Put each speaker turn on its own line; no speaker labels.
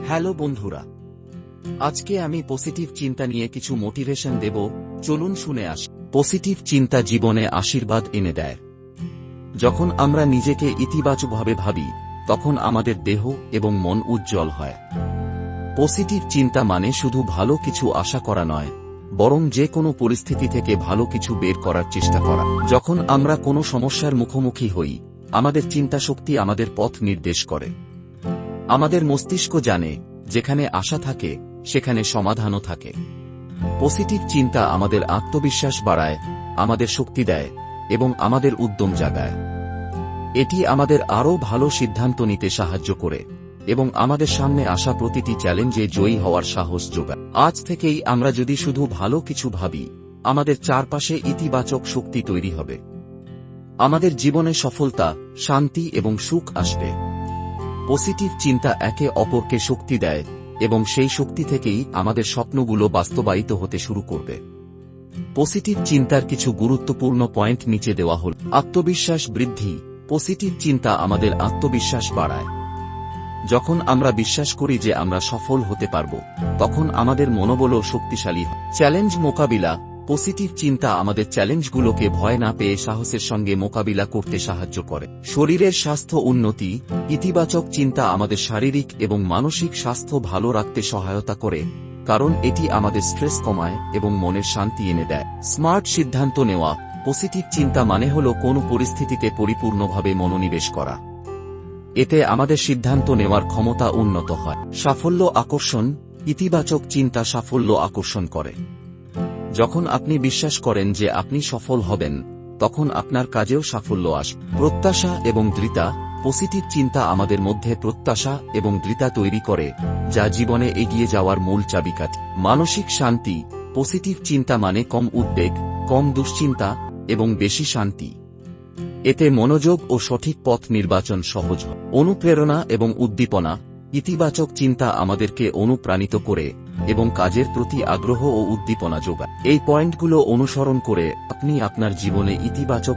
Hello বন্ধুরা, আজকে আমি পজিটিভ চিন্তা নিয়ে কিছু মোটিভেশন দেব। চলুন শুনে আসি। পজিটিভ চিন্তা জীবনে আশীর্বাদ এনে দেয়। যখন আমরা নিজেকে ইতিবাচকভাবে ভাবি, তখন আমাদের দেহ এবং মন উজ্জ্বল হয়। পজিটিভ চিন্তা মানে শুধু ভালো কিছু আশা করা নয়, বরং যে কোনো পরিস্থিতি থেকে ভালো কিছু বের করার চেষ্টা করা। যখন আমরা কোনো সমস্যার মুখোমুখি হই, আমাদের চিন্তা শক্তি আমাদের পথ নির্দেশ করে। আমাদের মস্তিষ্ক জানে, যেখানে আশা থাকে সেখানে সমাধানও থাকে। পজিটিভ চিন্তা আমাদের আত্মবিশ্বাস বাড়ায়, আমাদের শক্তি দেয় এবং আমাদের উদ্যম জাগায়। এটি আমাদের আরও ভালো সিদ্ধান্ত নিতে সাহায্য করে এবং আমাদের সামনে আসা প্রতিটি চ্যালেঞ্জে জয়ী হওয়ার সাহস যোগায়। আজ থেকেই আমরা যদি শুধু ভালো কিছু ভাবি, আমাদের চারপাশে ইতিবাচক শক্তি তৈরি হবে। আমাদের জীবনে সফলতা, শান্তি এবং সুখ আসবে। পজিটিভ চিন্তা একে অপরকে শক্তি দেয় এবং সেই শক্তি থেকেই আমাদের স্বপ্নগুলো বাস্তবায়িত হতে শুরু করবে। পজিটিভ চিন্তার কিছু গুরুত্বপূর্ণ পয়েন্ট নিচে দেওয়া হল। আত্মবিশ্বাস বৃদ্ধি। পজিটিভ চিন্তা আমাদের আত্মবিশ্বাস বাড়ায়। যখন আমরা বিশ্বাস করি যে আমরা সফল হতে পারব, তখন আমাদের মনোবলও শক্তিশালী হয়। চ্যালেঞ্জ মোকাবিলা। পজিটিভ চিন্তা আমাদের চ্যালেঞ্জগুলোকে ভয় না পেয়ে সাহসের সঙ্গে মোকাবিলা করতে সাহায্য করে। শরীরের স্বাস্থ্য উন্নতি। ইতিবাচক চিন্তা আমাদের শারীরিক এবং মানসিক স্বাস্থ্য ভালো রাখতে সহায়তা করে, কারণ এটি আমাদের স্ট্রেস কমায় এবং মনের শান্তি এনে দেয়। স্মার্ট সিদ্ধান্ত নেওয়া। পজিটিভ চিন্তা মানে হল কোনো পরিস্থিতিতে পরিপূর্ণভাবে মনোনিবেশ করা। এতে আমাদের সিদ্ধান্ত নেওয়ার ক্ষমতা উন্নত হয়। সাফল্য আকর্ষণ। ইতিবাচক চিন্তা সাফল্য আকর্ষণ করে। যখন আপনি বিশ্বাস করেন যে আপনি সফল হবেন, তখন আপনার কাজেও সাফল্য আসবে। প্রত্যাশা এবং দৃঢ়তা। পজিটিভ চিন্তা আমাদের মধ্যে প্রত্যাশা এবং দৃঢ়তা তৈরি করে, যা জীবনে এগিয়ে যাওয়ার মূল চাবিকাঠি। মানসিক শান্তি। পজিটিভ চিন্তা মানে কম উদ্বেগ, কম দুশ্চিন্তা এবং বেশি শান্তি। এতে মনোযোগ ও সঠিক পথ নির্বাচন সহজ হয়। অনুপ্রেরণা এবং উদ্দীপনা। ইতিবাচক চিন্তা আমাদেরকে অনুপ্রাণিত করে এবং কাজের প্রতি আগ্রহ ও উদ্দীপনা যোগায়। এই পয়েন্টগুলো অনুসরণ করে আপনি আপনার জীবনে ইতিবাচক